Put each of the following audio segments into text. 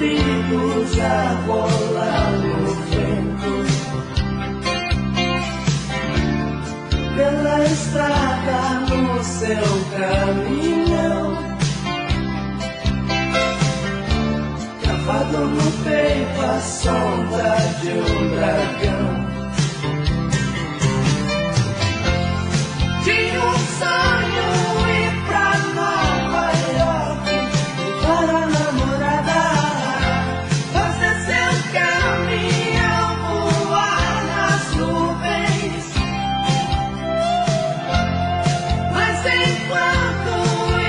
compridos a rolar no vento, pela estrada no seu caminhão, gravado no peito a sombra de um dragão. Tinha um sonho ir pra Nova York, levar a namorada, fazer seu caminhão voar nas nuvens. Mas enquanto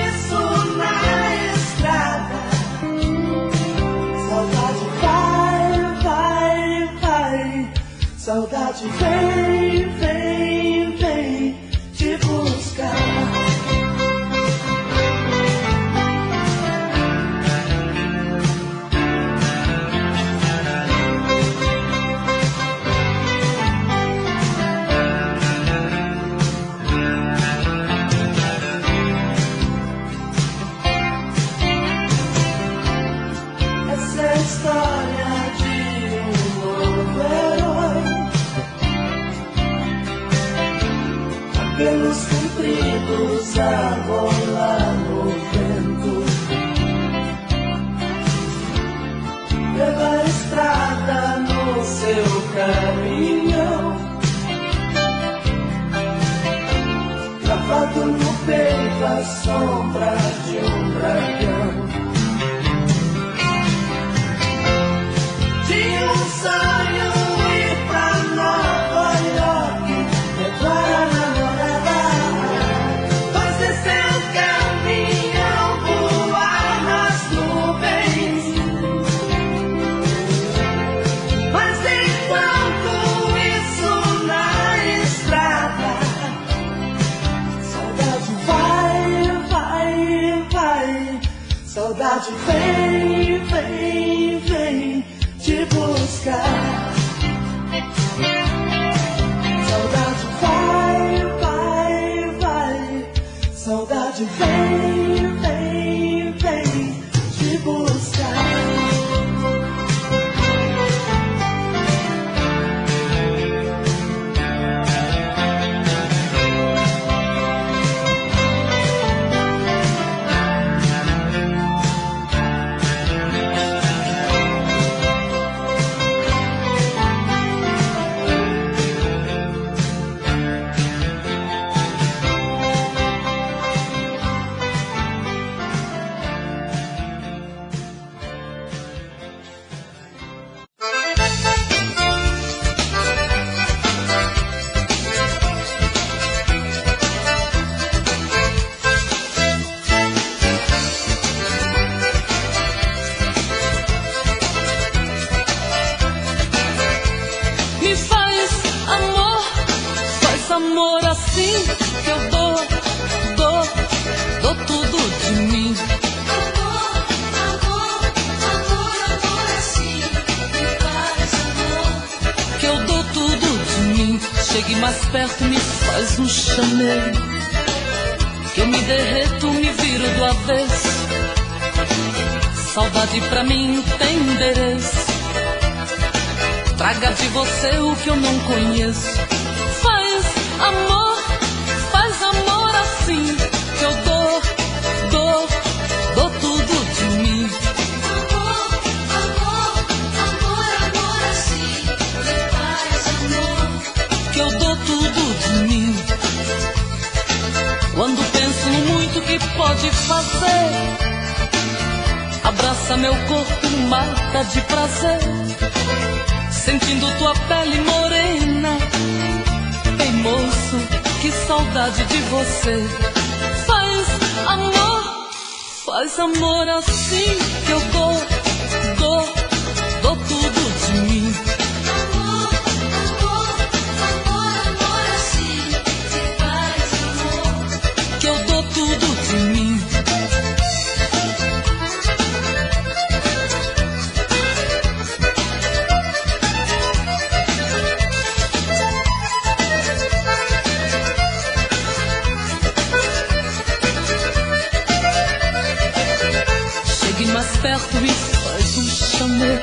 isso na estrada, saudade vai, vai, vai. Saudade vem, vem, vem te buscar. Essa é a história de um novo herói, cabelos compridos a rolar no vento, pela estrada no seu caminhão, gravado no peito a sombra de um dragão. Tinha um sonho ir pra Nova York, levar a namorada, fazer seu caminhão voar nas nuvens. Mas enquanto isso na estrada, saudade vai, vai, vai. Saudade vem, vem, vem te buscar. Saudade vai, vai, vai. Saudade vem, vem, vem te buscar. Amor assim que eu dou tudo de mim. Amor assim, me faz amor. Que eu dou tudo de mim. Chegue mais perto, me faz um chamego. Que eu me derreto, me viro do avesso. Saudade pra mim tem endereço. Traga de você o que eu não conheço. Faz amor assim, que eu dou tudo de mim. Amor assim, que faz amor. Que eu dou tudo de mim. Quando penso no muito que pode fazer, abraça meu corpo, mata de prazer. Sentindo tua pele morena, moço, que saudade de você. Faz amor assim, que eu dou tudo de mim. Amor assim, que faz amor. Que eu dou tudo de mim. Perto e chamei,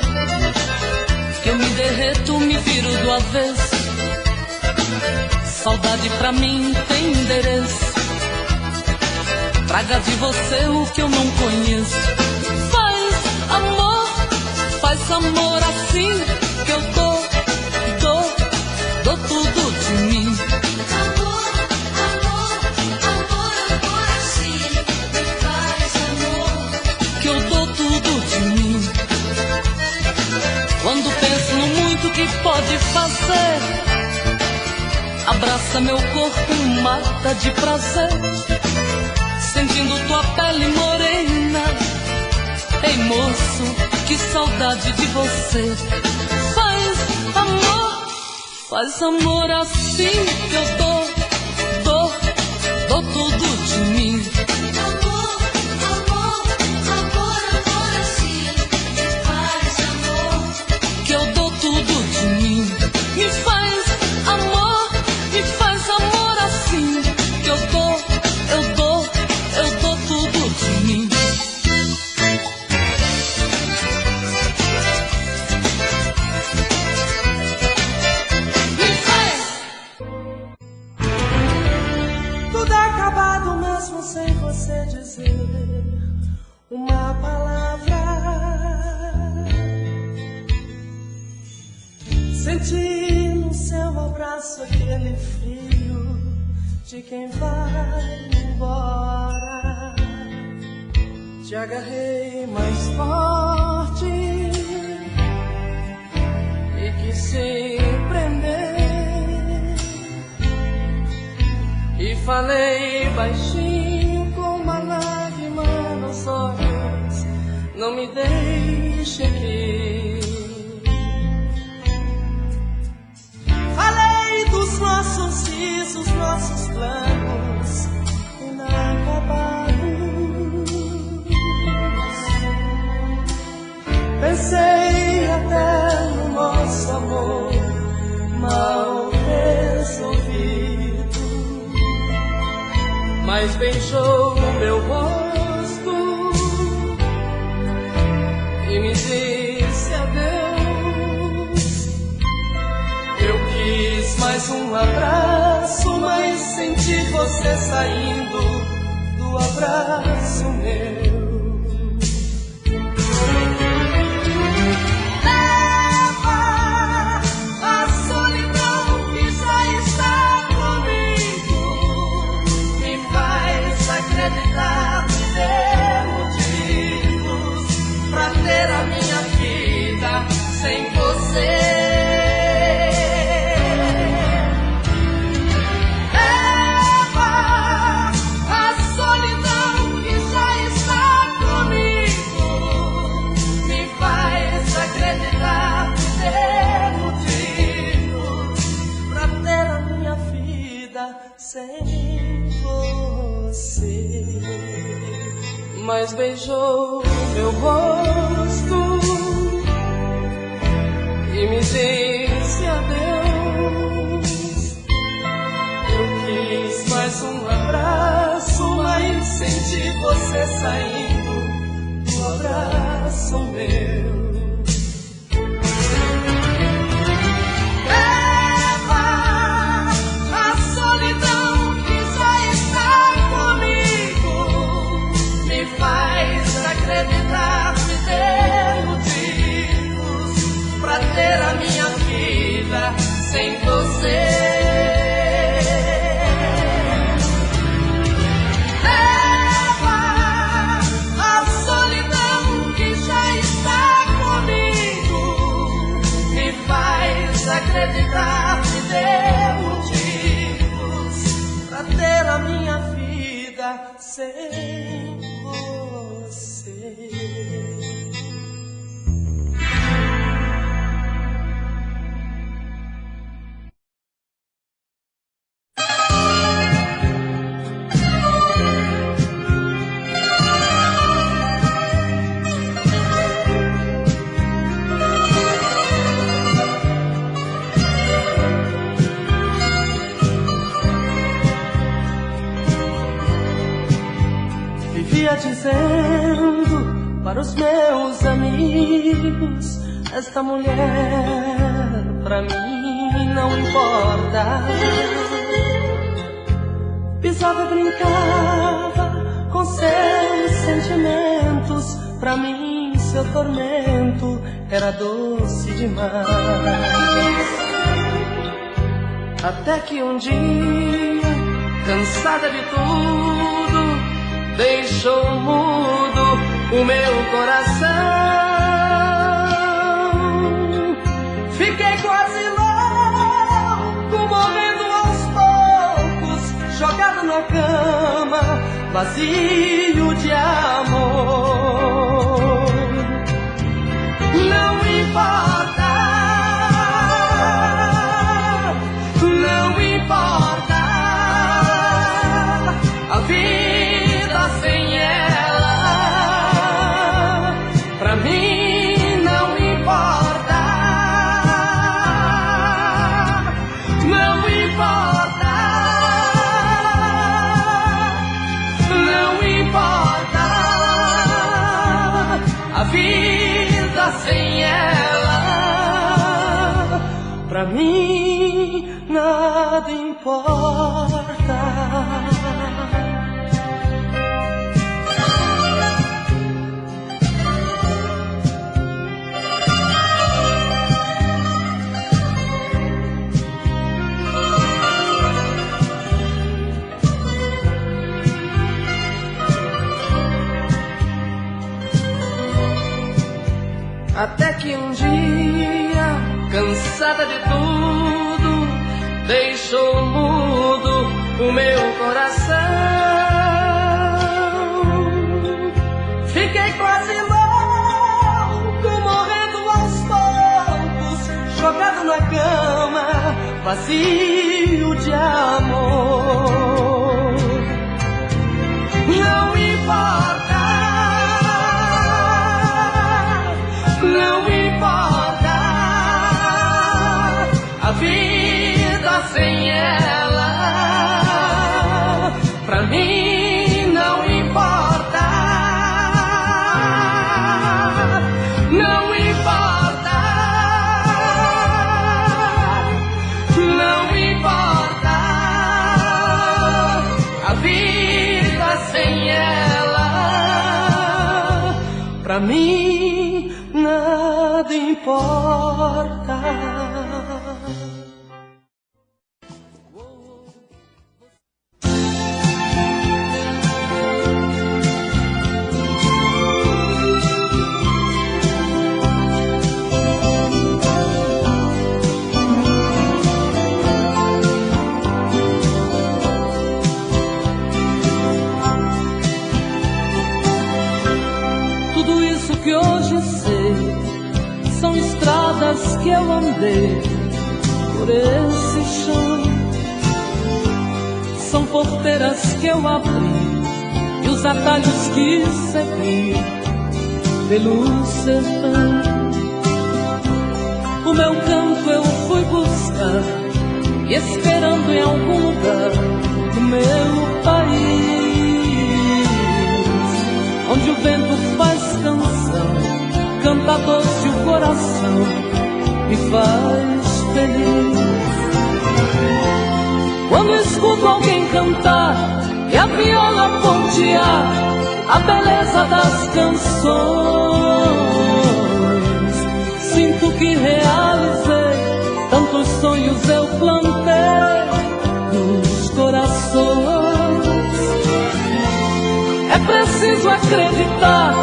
que eu me derreto, me viro do avesso. Saudade pra mim tem endereço. Traga de você o que eu não conheço. Faz amor assim, que eu dou tudo de mim. Amor, amor, amor, amor assim, me faz amor, que eu dou tudo de mim. Quando penso no muito que pode fazer, abraça meu corpo, mata de prazer, sentindo tua pele morena. Ei moço, que saudade de você. Faz amor assim, que eu dou tudo de mim. amor, amor, amor, amor assim, me faz amor, Que eu dou tudo de mim. Me faz amor assim, que eu dou tudo de mim. Mesmo sem você dizer uma palavra, senti no seu abraço aquele frio de quem vai embora. Te agarrei mais forte e quis se prender, e falei baixinho com uma lágrima nos olhos: não me deixe aqui. Falei dos nossos risos, nossos planos inacabados. Pensei até no nosso amor mal resolvido, mas beijou o meu rosto e me disse adeus. Eu quis mais um abraço, mas senti você saindo do abraço meu. Sem você, mas beijou meu rosto e me disse adeus. Eu quis mais um abraço, mas senti você saindo do abraço meu. Acreditar, me dê motivos pra ter a minha vida sem você. Leva a solidão que já está comigo, me faz acreditar, me dê motivos pra ter a minha vida sem você. Vivia dizendo para os meus amigos esta mulher pra mim não importa. Pisava e brincava com seus sentimentos, pra mim seu tormento era doce demais. Até que um dia, cansada de tudo, deixou mudo o meu coração. Fiquei quase louco, morrendo aos poucos, jogado na cama, vazio de amor. Não importa, não importa, a vida sem ela, pra mim não importa, não importa, não importa, a vida sem ela, pra mim nada importa. Até que um dia, cansada de tudo, deixou mudo o meu coração. Fiquei quase louco, morrendo aos poucos, jogado na cama, vazio de amor. Não importa, não importa, a vida sem ela, pra mim não importa, não importa, não importa, a vida sem ela, pra mim nada importa. Tudo isso que hoje sei são estradas que eu andei por esse chão, são porteiras que eu abri e os atalhos que segui pelo sertão. O meu canto eu fui buscar e esperando em algum lugar do meu país, onde o vento faz canção, canta doce o coração, me faz feliz. Quando escuto alguém cantar e a viola pontear a beleza das canções, sinto que realizei tantos sonhos eu plantei nos corações. É preciso acreditar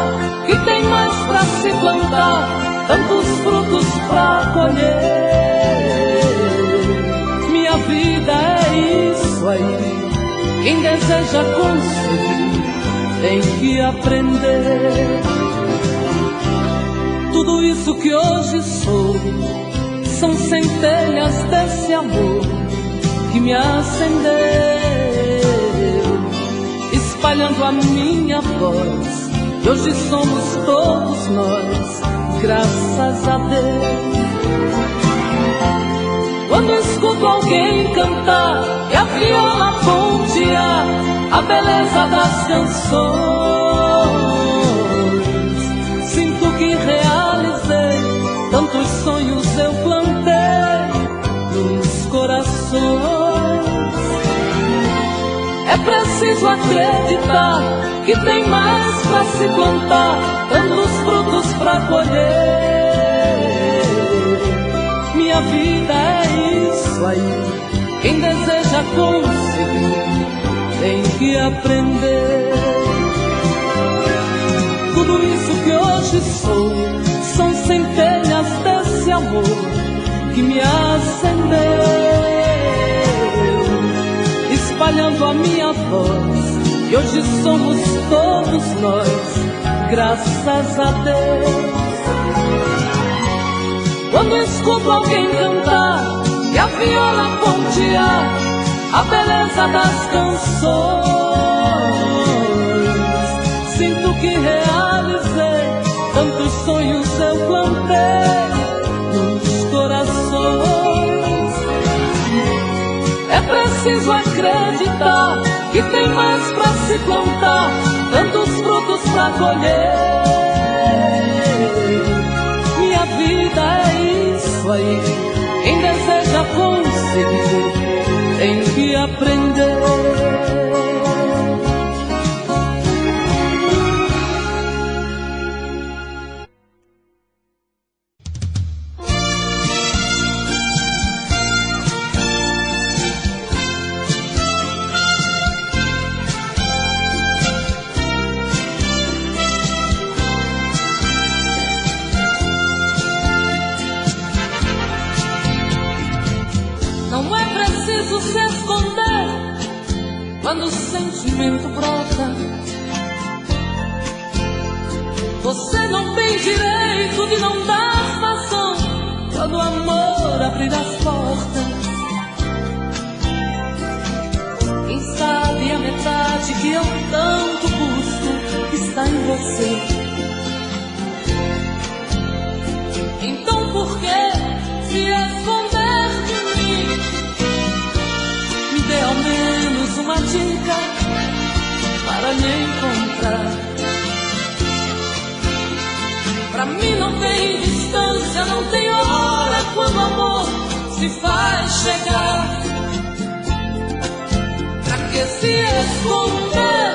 que tem mais pra se plantar, tantos frutos pra colher. Minha vida é isso aí, quem deseja conseguir tem que aprender. Tudo isso que hoje sou são centelhas desse amor que me acendeu, espalhando a minha voz, e hoje somos todos nós, graças a Deus. Quando escuto alguém cantar e a viola pontear a beleza das canções, sinto que realizei preciso acreditar que tem mais pra se plantar, tantos frutos pra colher. Minha vida é isso aí, quem deseja conseguir tem que aprender. Tudo isso que hoje sou são centelhas desse amor que me acendeu, espalhando a minha voz, e hoje somos todos nós, graças a Deus. Quando escuto alguém cantar e a viola pontear a beleza das canções, sinto que realizei tantos sonhos eu plantei nos corações. É preciso acreditar que tem mais pra se plantar, tantos frutos pra colher. Minha vida é isso aí, quem deseja conseguir tem que aprender. Quando o sentimento brota, você não tem direito de não dar razão quando o amor abrir as portas. Quem sabe a metade que eu tanto busco está em você. Então por que se esconder de mim? Me dê ao menos uma dica para me encontrar. Pra mim não tem distância, não tem hora quando o amor se faz chegar. Pra que se esconder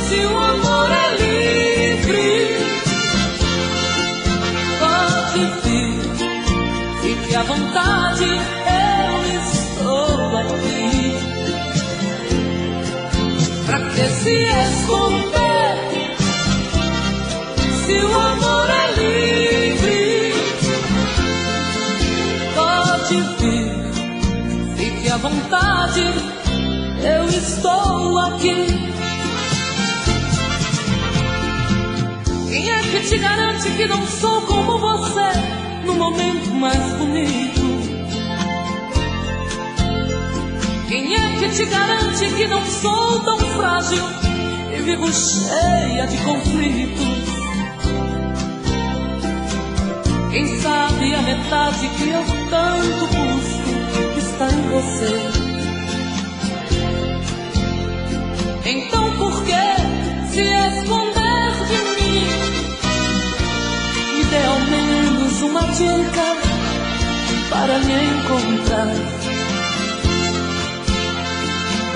se o amor é livre? Pode vir, fique à vontade, eu estou aqui. Pra que se esconder se o amor é livre? Pode vir, fique à vontade, eu estou aqui. Quem é que te garante que não sou como você no momento mais bonito? Quem é que te garante que não sou tão frágil e vivo cheia de conflitos? Quem sabe a metade que eu tanto busco está em você. Então por que se esconder de mim? Me dê ao menos uma dica para me encontrar.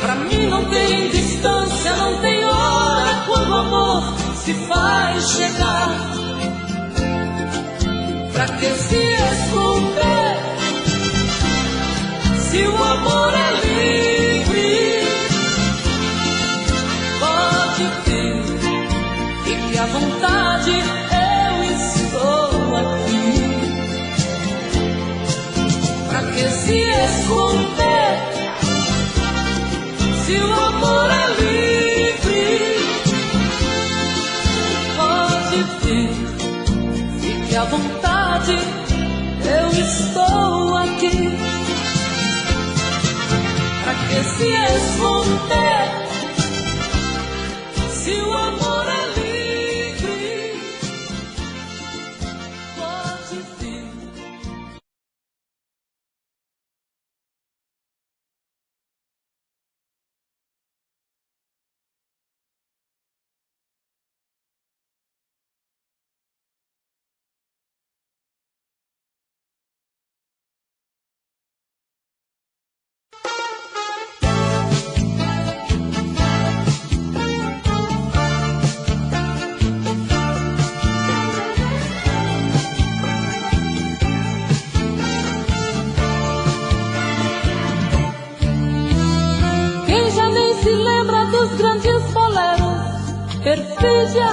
Pra mim não tem distância, não tem hora quando o amor se faz chegar. Pra que se esconder se o amor é livre? Pode vir, fique à vontade, eu estou aqui. Pra que se esconder se o amor é livre? Pode vir, fique à vontade, eu estou aqui. Pra que se esconder se o amor é livre? Pode vir. perfídia.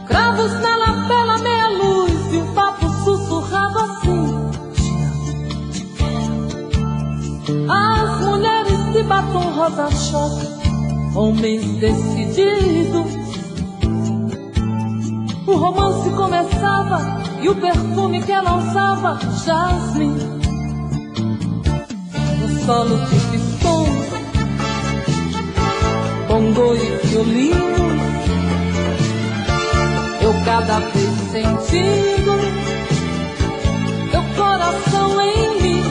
Cravos na lapela, meia luz e um papo sussurrado assim: as mulheres de batom rosa-choque, homens decididos. O romance começava e o perfume que ela usava, jasmim. No solo de pistão, bongo e violino, eu cada vez sentindo teu coração em mim.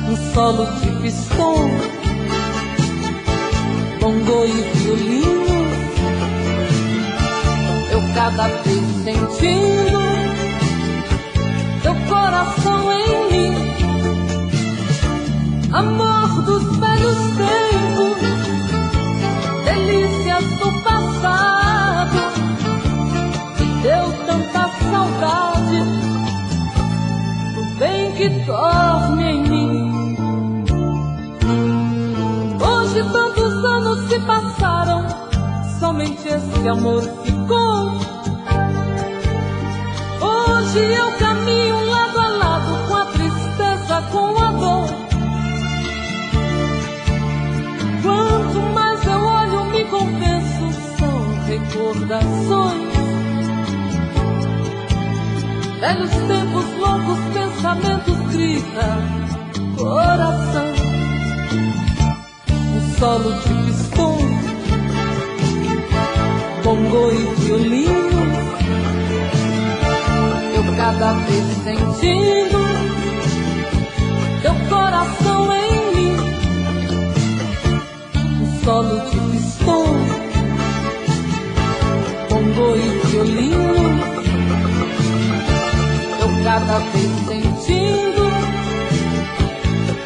Um solo de pistão, bongo e violino, eu cada vez sentindo teu coração em mim. Amor dos velhos tempos, delícias do passado, deu tanta saudade do bem que dorme em mim. Hoje tantos anos se passaram, somente esse amor ficou. Hoje eu caminho lado a lado, com a tristeza, com a dor. Quanto mais eu olho, me convenço, são recordações. Velhos tempos, loucos pensamentos, grita coração. Um solo de pistão, bongo e violino, eu cada vez sentindo teu coração em mim. Um solo de pistão, bongo e violino, eu cada vez sentindo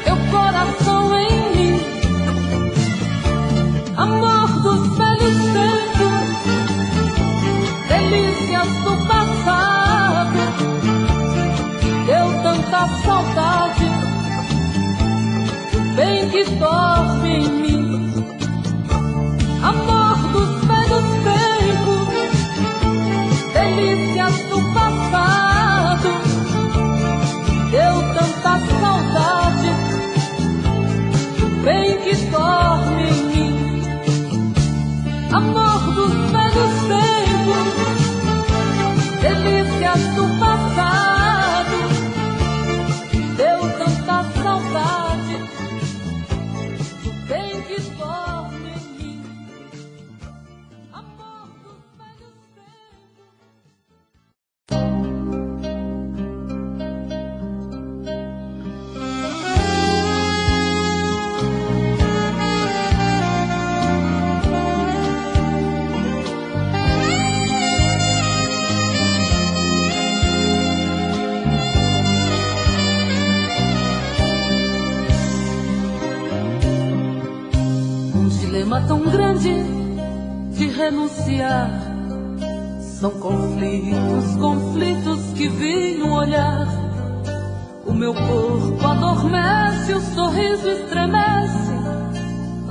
teu coração em mim. Amor dos velhos tempos, delícias do passado, deu tanta saudade do bem que dorme em mim. Amor dos velhos tempos, delícias do passado, deu tanta saudade do bem que dorme em mim. Amor dos velhos tempos, delícias do passado, deu tanta saudade do bem que dorme em mim. Amor dos velhos tão grande de renunciar. São conflitos, conflitos que vi no olhar. O meu corpo adormece, o sorriso estremece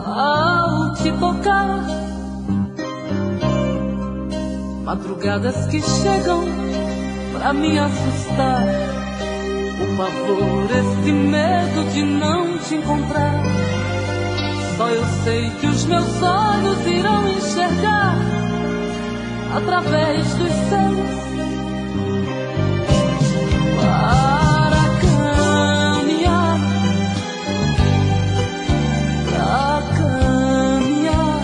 ao te tocar. Madrugadas que chegam pra me assustar, o pavor, esse medo de não te encontrar. Só eu sei que os meus olhos irão enxergar através dos céus para caminhar, para caminhar.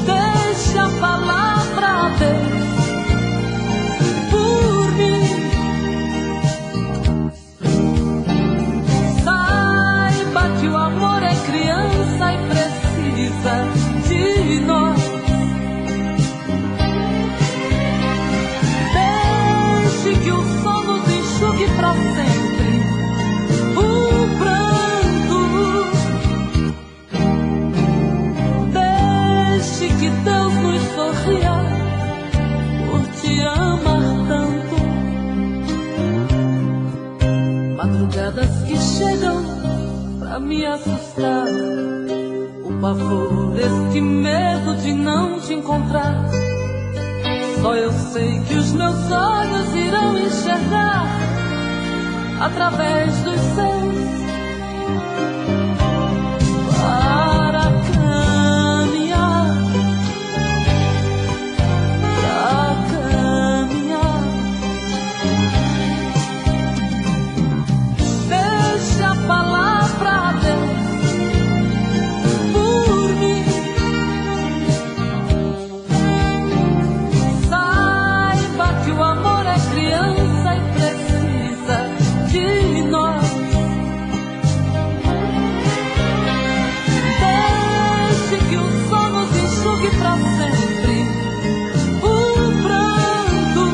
Deixa a palavra Deus por mim. Que o amor é criança e precisa de nós. a me assustar. O pavor, este medo de não te encontrar. Só eu sei que os meus olhos irão enxergar através dos seus para caminhar, para caminhar. Deixa a palavra Deus por mim. Saiba que o amor é criança e precisa de nós. Deixe que o sol nos enxugue pra sempre o pranto.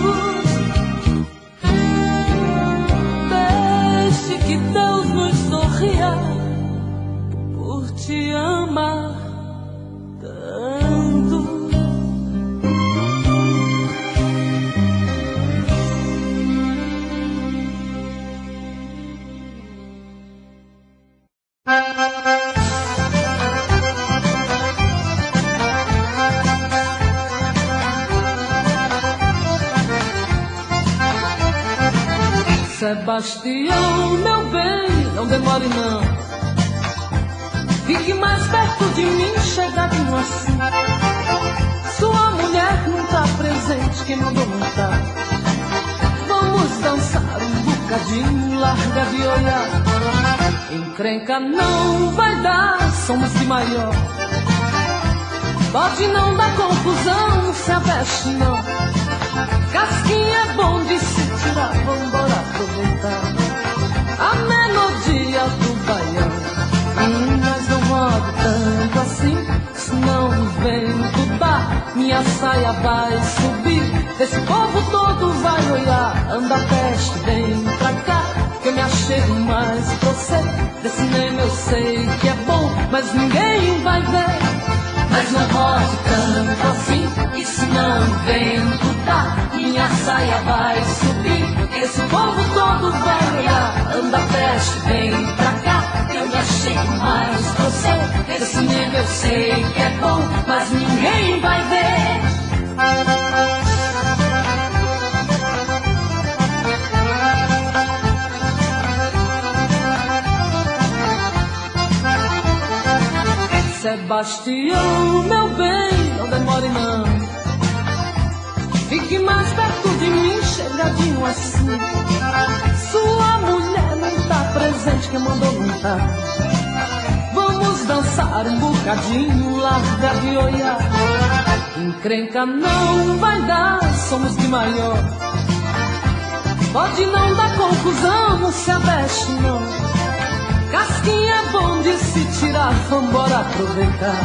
Deixe que Deus nos sorria por te amar tanto. Sebastião, meu bem, não demore não. Fique mais perto de mim, chegadinho assim. Sua mulher não tá presente, quem mandou não tá. Vamos dançar um bocadinho, larga de olhar. Encrenca não vai dar, somos de maior. Pode não dar confusão, não se aveste não. Casquinha é bom de se tirar, vambora aproveitar a melodia do baião. Mas não rodo tanto assim, senão o vento dá. Minha saia vai subir, esse povo todo vai olhar. Anda peste, vem pra cá, que eu me achego mais pra você. Desse cinema eu sei que é bom, mas ninguém vai ver. Mas não rode tanto assim, e senão o vento dá. Minha saia vai subir, esse povo todo vai olhar. Anda peste, vem pra cá, eu me achego mais pra você. Esse cinema eu sei que é bom, mas ninguém vai ver. Sebastião, meu bem, não demore não. Fique mais perto de mim, chegadinho assim. Sua mulher não tá presente, quem mandou não tá. Vamos dançar um bocadinho, larga de olhar. Encrenca não vai dar, somos de maior. Pode não dar confusão, não se aveste não. Casquinha é bom de se tirar, vambora aproveitar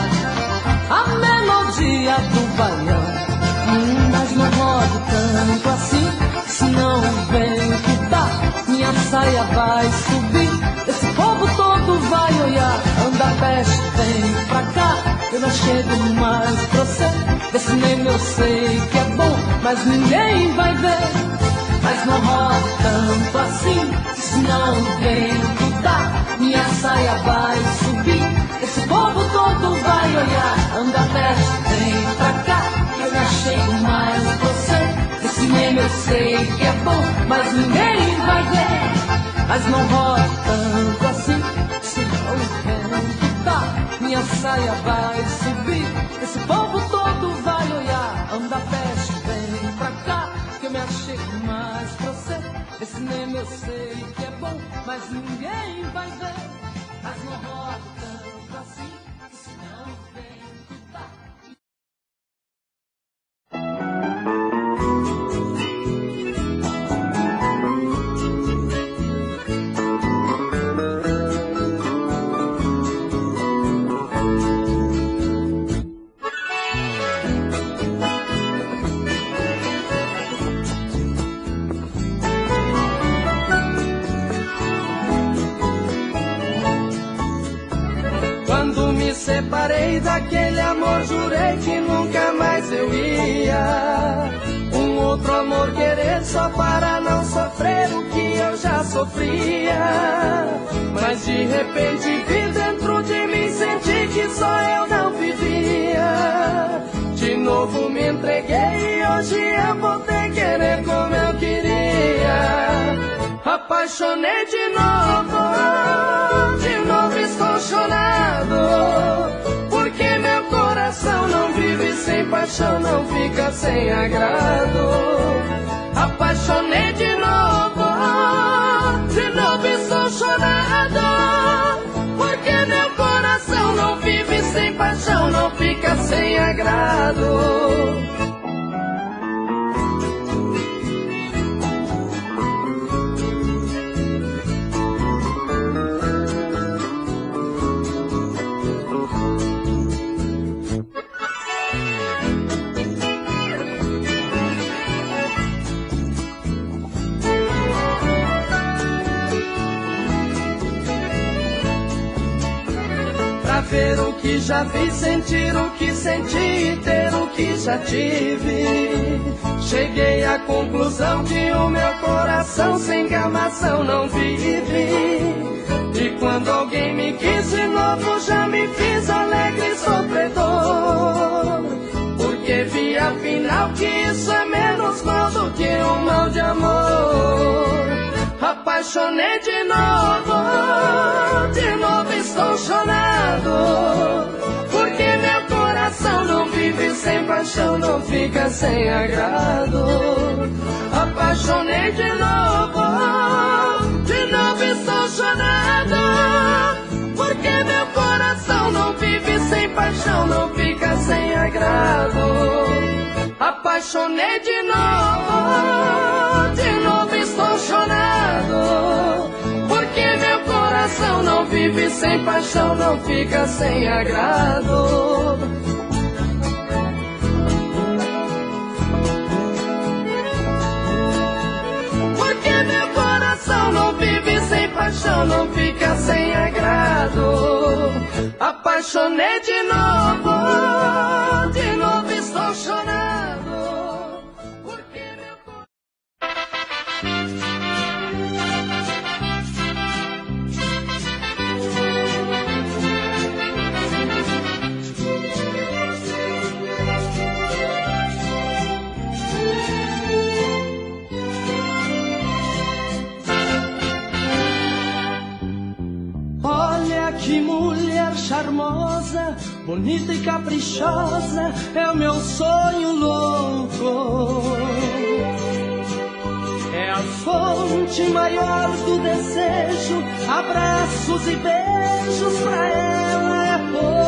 a melodia do baião. Mas não rodo tanto assim, senão o vento dá. Minha saia vai subir, esse povo todo vai olhar. Anda peste, vem pra cá, eu não chego mais pra você. Desse cinema eu sei que é bom, mas ninguém vai ver. Mas não rodo tanto assim, senão o vento dá. Minha saia vai subir, esse povo todo vai olhar. Anda peste, vem pra cá, eu me achego mais você. Esse cinema eu sei que é bom, mas ninguém vai ver. Mas não rodo tanto assim, senão o vento dá. Minha saia vai subir, esse povo todo vai olhar. Anda peste, vem pra cá, que eu me achego mais pra você. Esse cinema eu sei que é bom, mas ninguém vai ver. Mas não rodo tanto assim, senão o vento dá. Separei daquele amor, jurei que nunca mais eu ia. Um outro amor querer só para não sofrer o que eu já sofria. Mas de repente vi dentro de mim, senti que só eu não vivia. De novo me entreguei e hoje eu voltei querer como eu queria. Apaixonei de novo estou chorado, porque meu coração não vive sem paixão, não fica sem agrado. Apaixonei de novo estou chorado, porque meu coração não vive sem paixão, não fica sem agrado. Ver o que já vi, sentir o que senti, ter o que já tive. Cheguei à conclusão que o meu coração sem gamação não vive. E quando alguém me quis de novo, já me fiz alegre e sofredor, porque vi afinal que isso é menos mal do que um mal de amor. Apaixonei de novo estou chorando, porque meu coração não vive sem paixão, não fica sem agrado. Apaixonei de novo estou chorando, porque meu coração não vive sem paixão, não fica sem agrado. Apaixonei de novo estou chorando, porque meu coração não vive sem paixão, não fica sem agrado. Porque meu coração não vive sem paixão, não fica sem agrado. Apaixonei de novo estou chorando, porque meu Olha que mulher charmosa, bonita e caprichosa, é o meu sonho louco. É a fonte maior do desejo, abraços e beijos pra ela é pouco.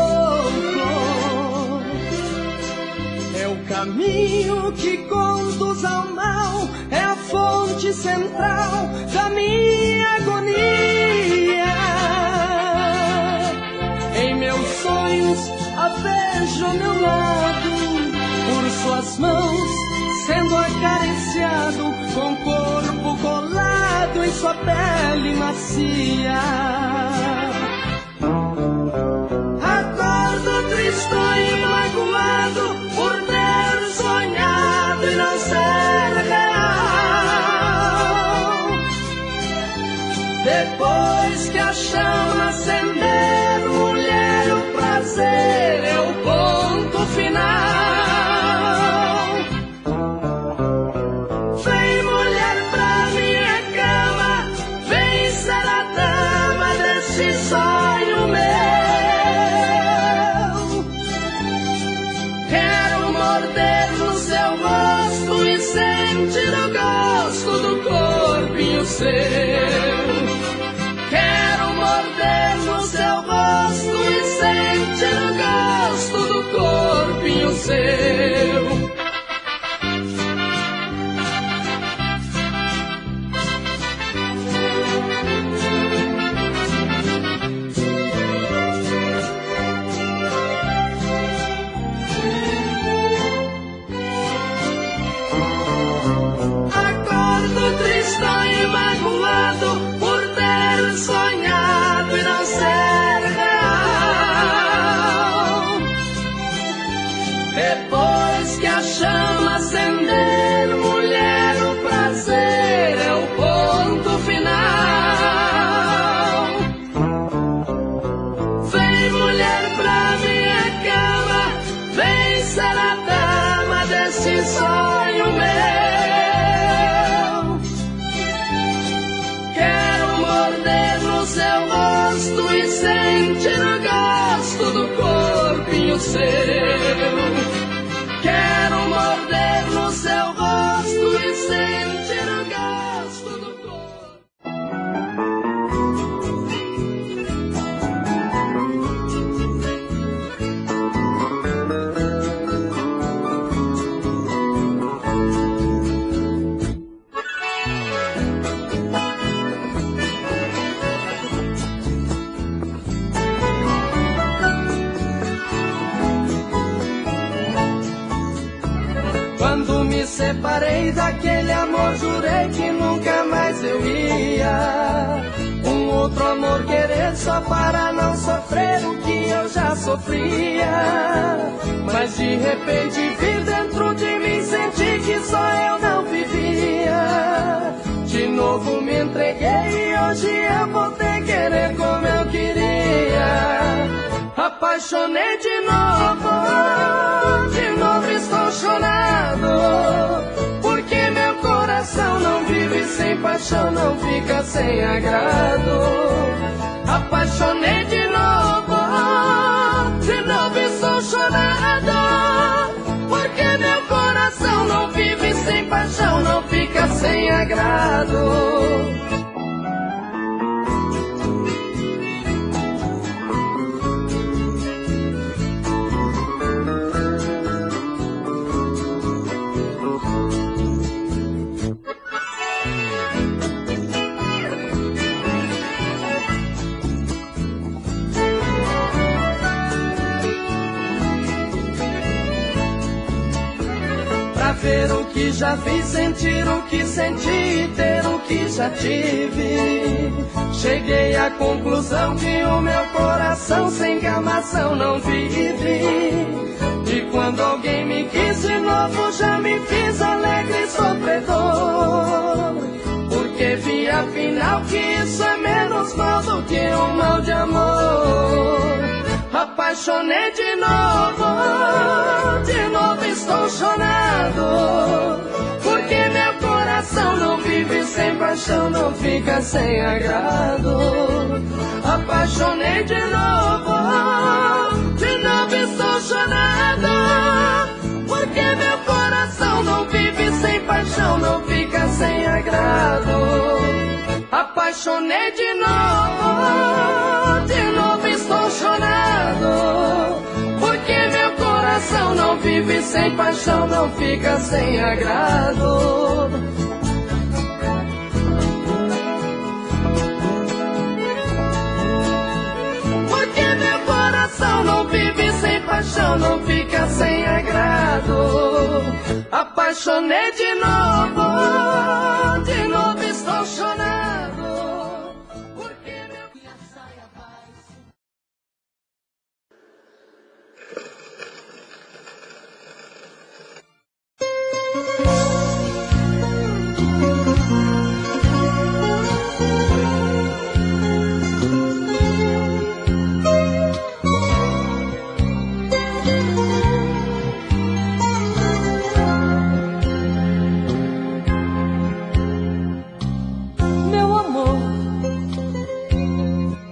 É o caminho que conduz ao mal, é a fonte central da minha agonia. Em meus sonhos a vejo ao meu lado, por suas mãos sendo acariciado, com o corpo colado em sua pele macia. Acordo triste e magoado por ter sonhado e não ser real. Depois que a chama acender, mulher, o prazer é o ponto final. Vem, mulher, pra minha cama, vem ser a dama deste sonho meu. Quero morder no seu rosto e sentir o gosto do corpinho seu. Quero morder no seu rosto e sentir o gosto do corpinho seu. Acordo triste e magoado por ter sonhado e não ser real. Depois que a chama acender, mulher, esse sonho meu. Quero morder no seu rosto e sentir o gosto do corpinho seu. Quero morder no seu rosto e sentir o gosto do corpo. Quando me separei daquele amor, jurei que nunca mais eu ia um outro amor querer só para não sofrer o que eu já sofria. Mas de repente vi dentro de mim, senti que só eu não vivia. De novo me entreguei e hoje eu voltei a querer como eu queria. Apaixonei de novo estou chorando, porque meu coração não vive sem paixão, não fica sem agrado. Apaixonei de novo estou chorando, porque meu coração não vive sem paixão, não fica sem agrado. Ver o que já vi, sentir o que senti, ter o que já tive. Cheguei à conclusão que o meu coração sem gamação não vive. E quando alguém me quis de novo, já me fiz alegre e sofredor, porque vi afinal que isso é menos mal do que um mal de amor. Apaixonei de novo estou chorando, porque meu coração não vive sem paixão, não fica sem agrado. Apaixonei de novo estou chorando, porque meu coração não vive sem paixão, não fica sem agrado. Apaixonei de novo estou chorando, porque meu coração não vive sem paixão, não fica sem agrado. Porque meu coração não vive sem paixão, não fica sem agrado. Apaixonei de novo estou chorando, porque meu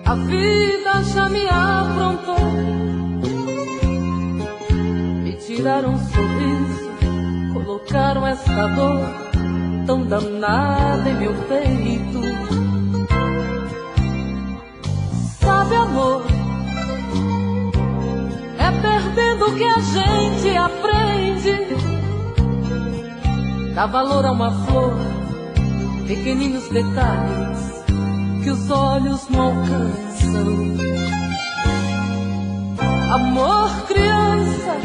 a vida já me afrontou, me tiraram um sorriso, colocaram esta dor tão danada em meu peito. Sabe, amor, é perdendo que a gente aprende. Dá valor a uma flor, pequeninos detalhes que os olhos não alcançam. Amor, criança,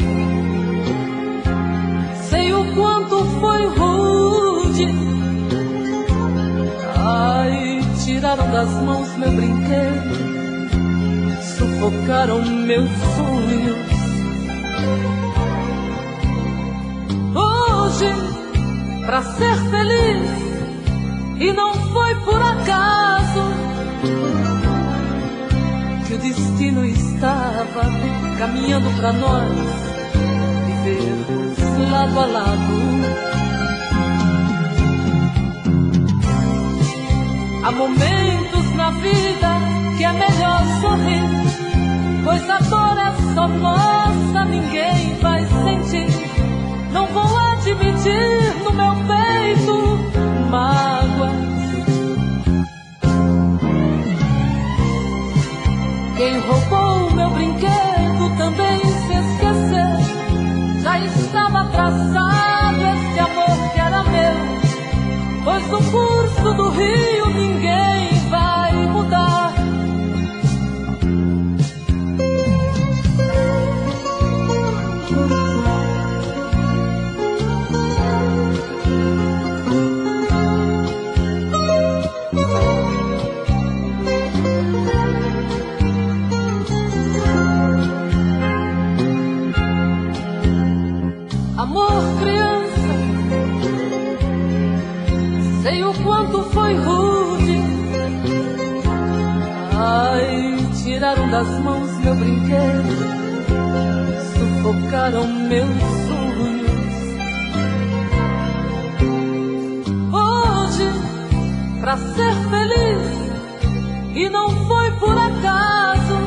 sei o quanto foi rude. Ai, tiraram das mãos meu brinquedo, sufocaram meus sonhos. Hoje, pra ser feliz, e não foi por acaso que o destino estava caminhando pra nós vivermos lado a lado. Há momentos na vida que é melhor sorrir, pois a dor é só nossa, ninguém vai sentir. Não vou admitir no meu peito mágoas. Quem roubou meu brinquedo também se esqueceu. Já estava traçado esse amor que era meu, pois no curso do rio ninguém vai mudar. Amor, criança, sei o quanto foi rude. Ai, tiraram das mãos meu brinquedo, sufocaram meus sonhos. Hoje, pra ser feliz, e não foi por acaso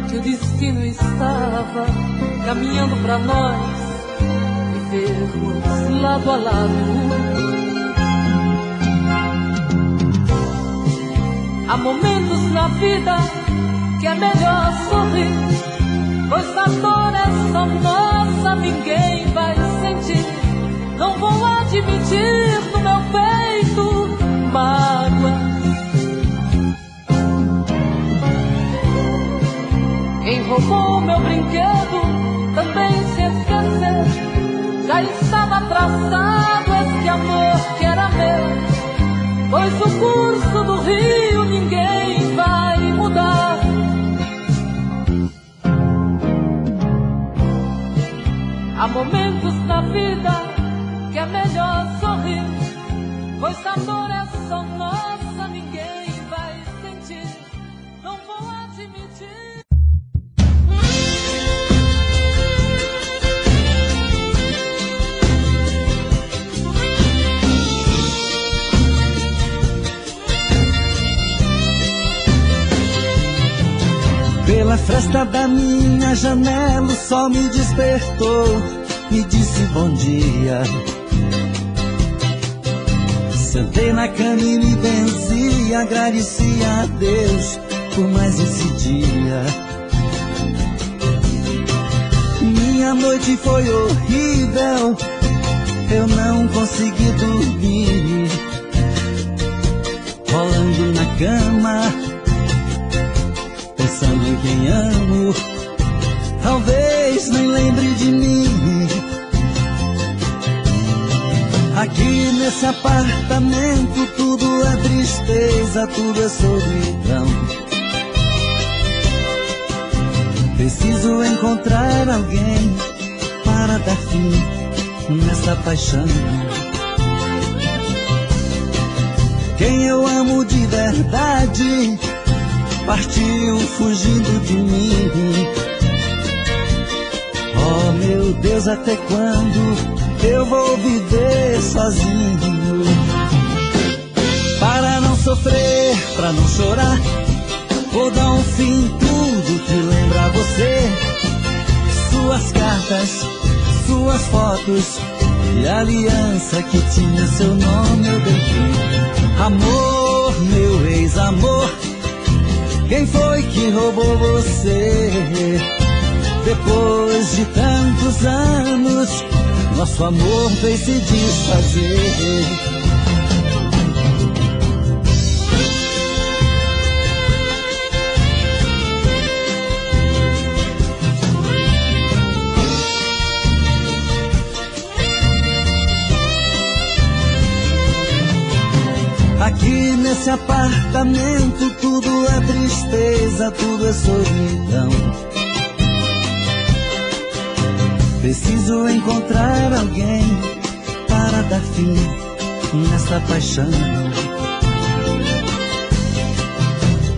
que o destino estava caminhando pra nós vivermos lado a lado. Há momentos na vida que é melhor sorrir, pois a dor é só nossa, ninguém vai sentir. Não vou admitir no meu peito mágoas. Quem roubou meu brinquedo também se esqueceu. Já estava traçado esse amor que era meu, pois o curso do rio ninguém vai mudar. Há momentos na vida que é melhor sorrir, pois a dor é só nossa, ninguém vai sentir. Não vou admitir. Pela fresta da minha janela o sol me despertou, me disse bom dia. Sentei na cama e me benzi, agradeci a Deus por mais esse dia. Minha noite foi horrível, eu não consegui dormir, rolando na cama, pensando em quem amo, talvez nem lembre de mim. Aqui nesse apartamento tudo é tristeza, tudo é solidão. Preciso encontrar alguém para dar fim nessa paixão. Quem eu amo de verdade partiu fugindo de mim. Oh meu Deus, até quando eu vou viver sozinho? Para não sofrer, pra não chorar, vou dar um fim em tudo que lembra você. Suas cartas, suas fotos e a aliança que tinha seu nome eu dei. Amor, meu ex-amor, quem foi que roubou você? Depois de tantos anos, nosso amor veio se desfazer. Aqui nesse apartamento tudo é tristeza, tudo é solidão. Preciso encontrar alguém para dar fim nessa paixão.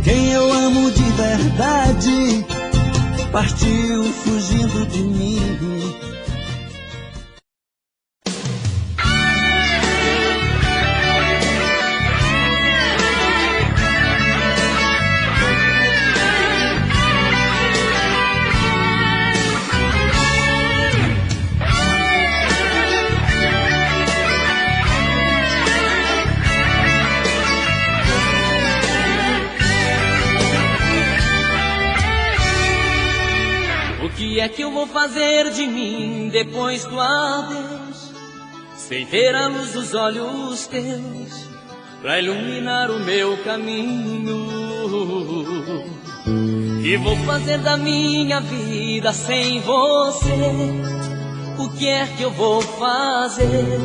Quem eu amo de verdade partiu fugindo de mim. O que é que eu vou fazer de mim depois do adeus, sem ter a luz dos olhos teus pra iluminar o meu caminho? Que vou fazer da minha vida sem você? O que é que eu vou fazer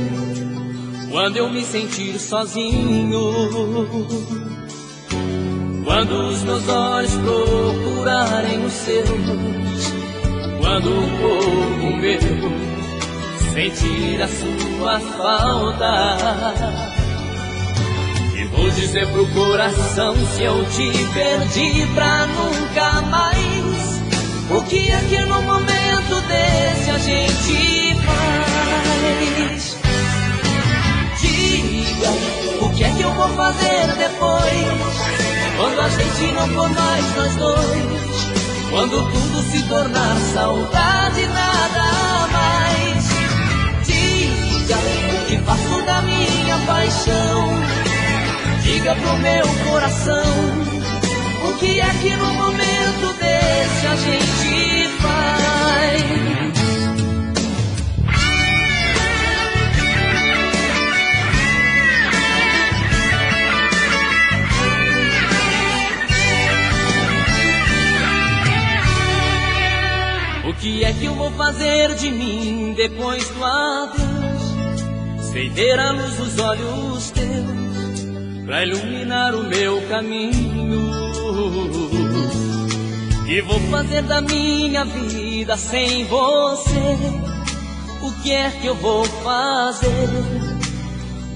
quando eu me sentir sozinho? Quando os meus olhos procurarem os seus, quando o corpo meu sentir a sua falta, e vou dizer pro coração se eu te perdi pra nunca mais. O que é que no momento desse a gente faz? Diga, o que é que eu vou fazer depois, quando a gente não for mais nós dois? Quando tudo se tornar saudade, nada mais. Diga o que faço da minha paixão. Diga pro meu coração, o que é que no momento desse a gente faz? O que é que eu vou fazer de mim depois do adeus, sem ter a luz dos olhos teus pra iluminar o meu caminho? E vou fazer da minha vida sem você? O que é que eu vou fazer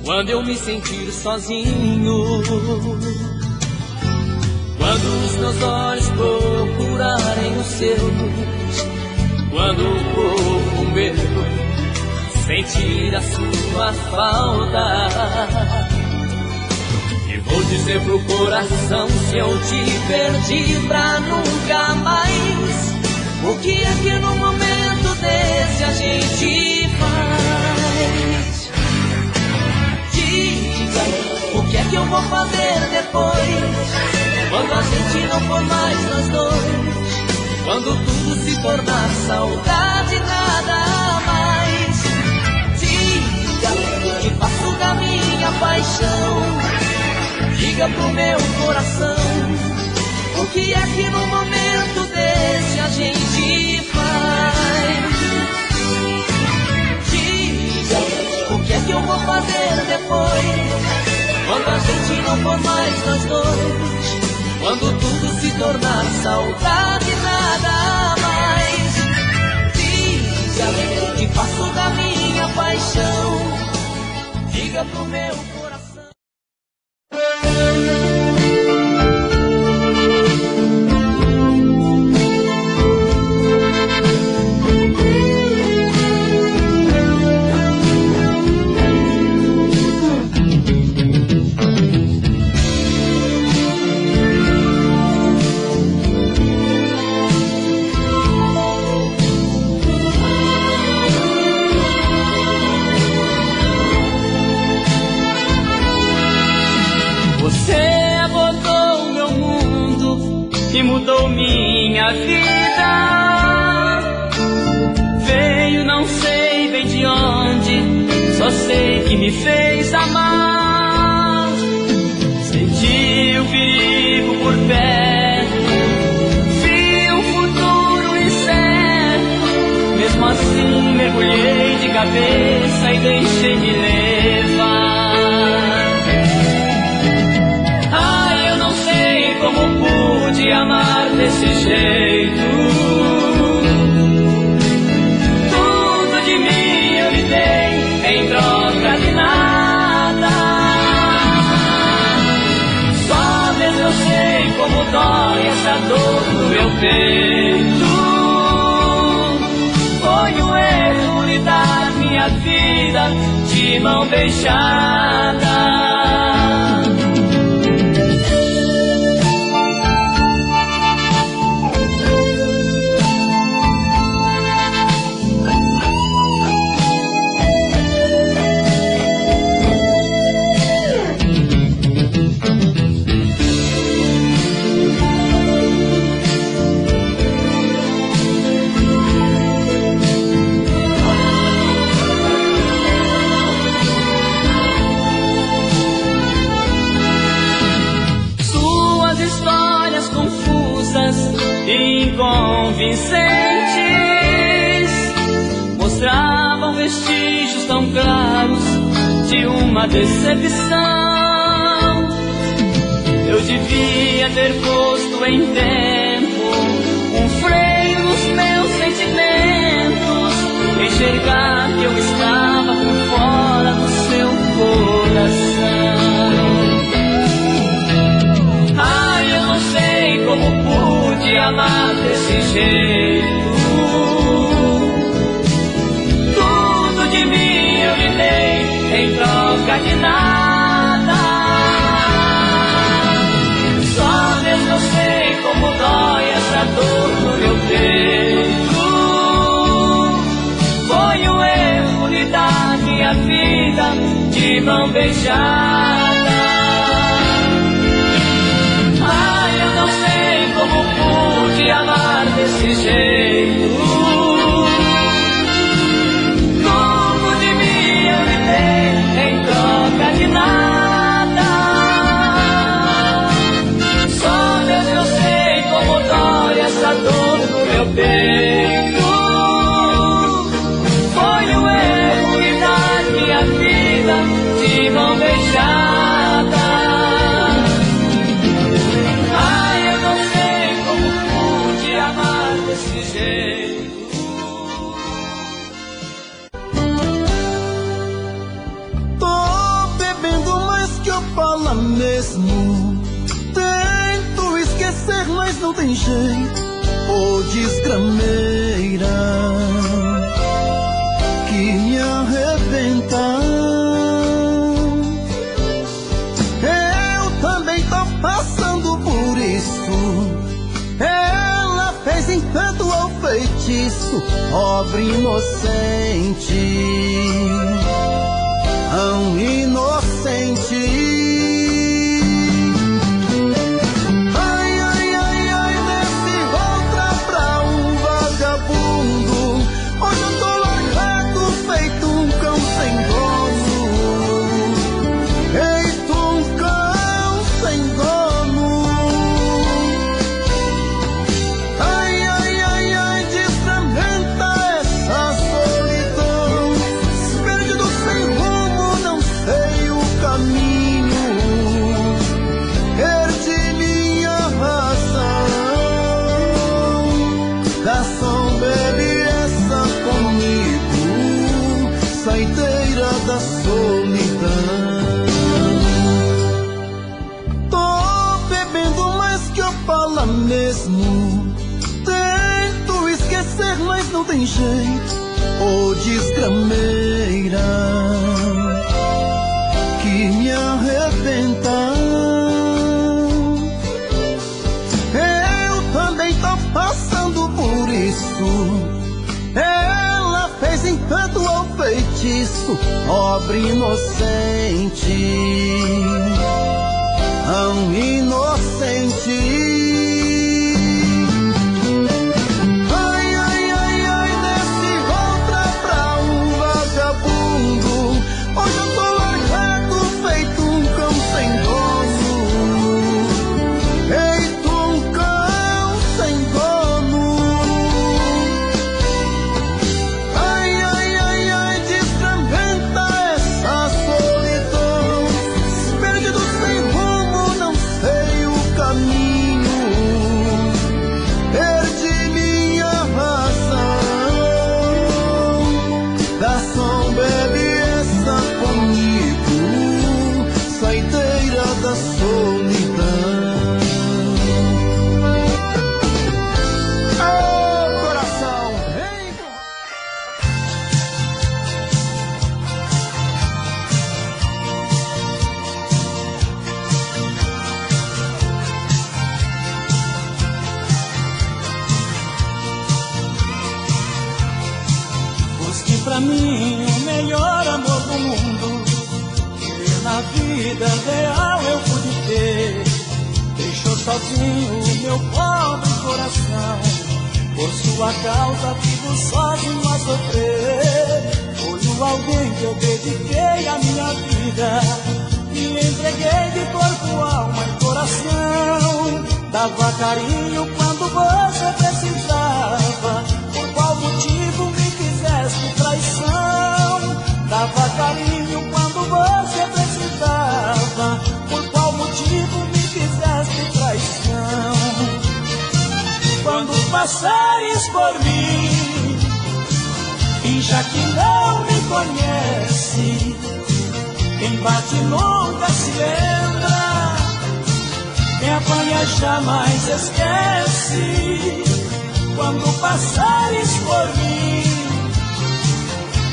quando eu me sentir sozinho? Quando os meus olhos procurarem os seus, quando o corpo meu sentir a sua falta, e vou dizer pro coração se eu te perdi pra nunca mais. O que é que no momento desse a gente faz? Diga, o que é que eu vou fazer depois, quando a gente não for mais nós dois? Quando tudo se tornar saudade, nada mais. Diga o que faço da minha paixão. Diga pro meu coração, o que é que no momento desse a gente faz? Diga o que é que eu vou fazer depois, quando a gente não for mais nós dois? Quando tudo se tornar saudade, nada mais. Diga o que faço da minha paixão. Diga pro meu coração. Mudou minha vida. Veio não sei bem de onde, só sei que me fez amar. Senti o perigo por perto, vi um futuro incerto. Mesmo assim mergulhei de cabeça e deixei me levar. Como pude amar desse jeito? Tudo de mim eu lhe dei em troca de nada. Só mesmo eu sei como dói essa dor no meu peito. minha vida de mão beijada. Inconvincentes mostravam vestígios tão claros de uma decepção. Eu devia ter posto em tempo um freio nos meus sentimentos, enxergar que eu estava por fora do seu coração. Ai, eu não sei como pude amar desse jeito. Tudo de mim eu lhe dei em troca de nada. Só mesmo eu sei como dói essa dor no meu peito. Foi um erro lhe dar minha vida de mão beijada. Pude amar desse jeito. Tudo de mim eu lhe dei em troca de nada. Só Deus eu sei como dói essa dor no meu peito. Foi um erro lhe dar minha vida de mão beijada. Mesmo tento esquecer, mas não tem jeito. Ô desgrameira que me arrebenta. Eu também tô passando por isso. Ela fez encanto ao feitiço, pobre inocente, tão inocente. Mesmo tento esquecer, mas não tem jeito. Ô desgrameira que me arrebenta. Eu também tô passando por isso. Ela fez encanto ao feitiço, pobre inocente, tão inocente. Caminho pra mim o melhor amor do mundo que na vida real eu pude ter. Deixou sozinho o meu pobre coração, por sua causa vivo sozinho a sofrer. Foi o alguém que eu dediquei a minha vida, me entreguei de corpo, alma e coração. Dava carinho quando você precisava, por qual motivo me fizeste traição? Dava carinho quando você precisava, por qual motivo me fizeste traição? Quando passares por mim, finja que não me conhece. Quem bate nunca se lembra, quem apanha jamais esquece. Quando passares por mim,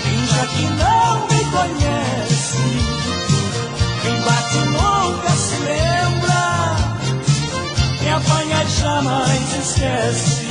finja que não me conhece. Quem bate nunca se lembra, quem apanha jamais esquece.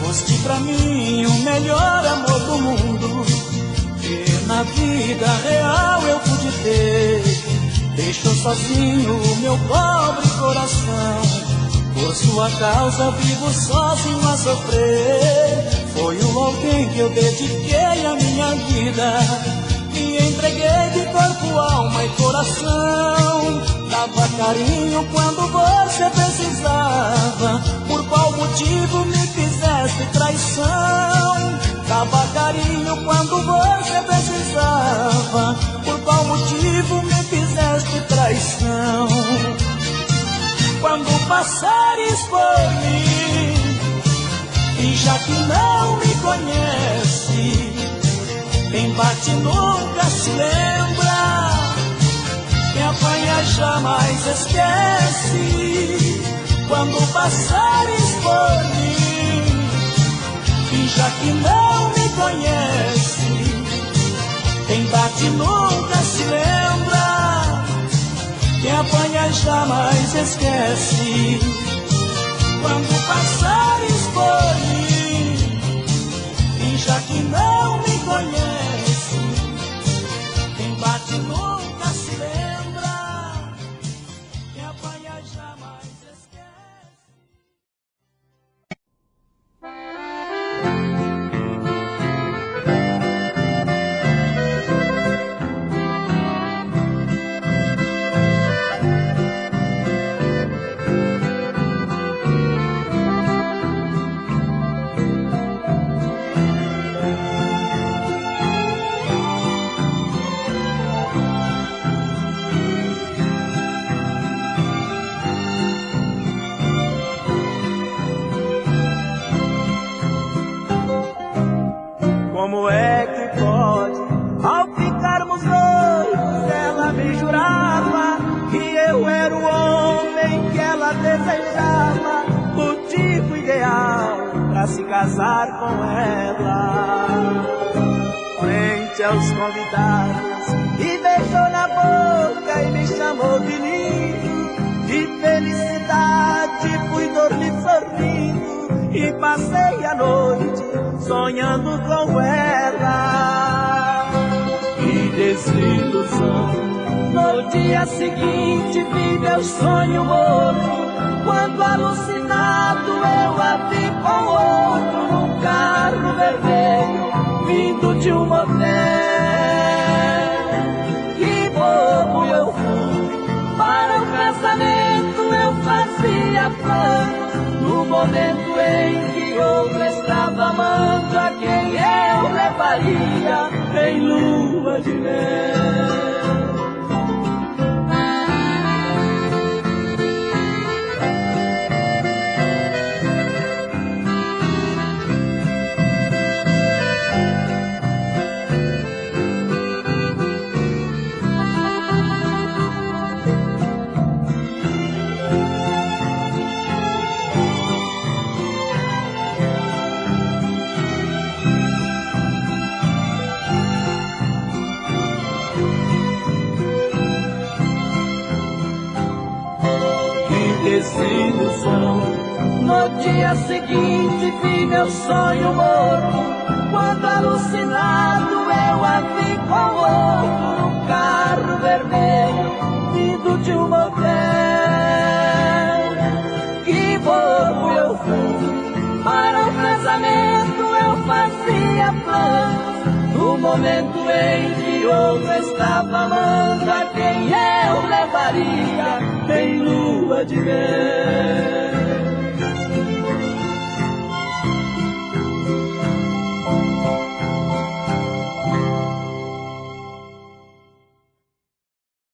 Foste pra mim o melhor amor do mundo que na vida real eu pude ter. Deixou sozinho o meu pobre coração, por sua causa vivo sozinho a sofrer. Foi o alguém que eu dediquei a minha vida, me entreguei de corpo, alma e coração. Dava carinho quando você precisava, por qual motivo me fizeste traição? Dava carinho quando você precisava, por qual motivo me fizeste traição? Quando passares por mim, finja que não me conhece. Quem bate nunca se lembra, quem apanha jamais esquece. Quando passares por mim, finja que não me conhece. Quem bate nunca se lembra, quem apanha jamais esquece. Quando passares por mim, finja que não me conhece. Quem bate nunca se lembra, quem apanha jamais esquece. Como é que pode, ao ficarmos noivos, ela me jurava que eu era o homem que ela desejava, o tipo ideal pra se casar com ela. Frente aos convidados, e beijou na boca e me chamou de lindo. De felicidade fui dormir sorrindo e passei a noite sonhando com ela. Que desilusão! No dia seguinte vi meu sonho morto, quando alucinado eu a vi com outro num carro vermelho vindo de um motel. Que bobo eu fui, para o casamento eu fazia plano. No momento em que outro estava amando, a quem eu levaria em lua de mel. No dia seguinte vi meu sonho morto, quando alucinado eu a vi com outro num carro vermelho vindo de um motel. Que bobo eu fui, para o casamento eu fazia planos, no momento em que outra estava amando a quem eu levaria em lua de mel.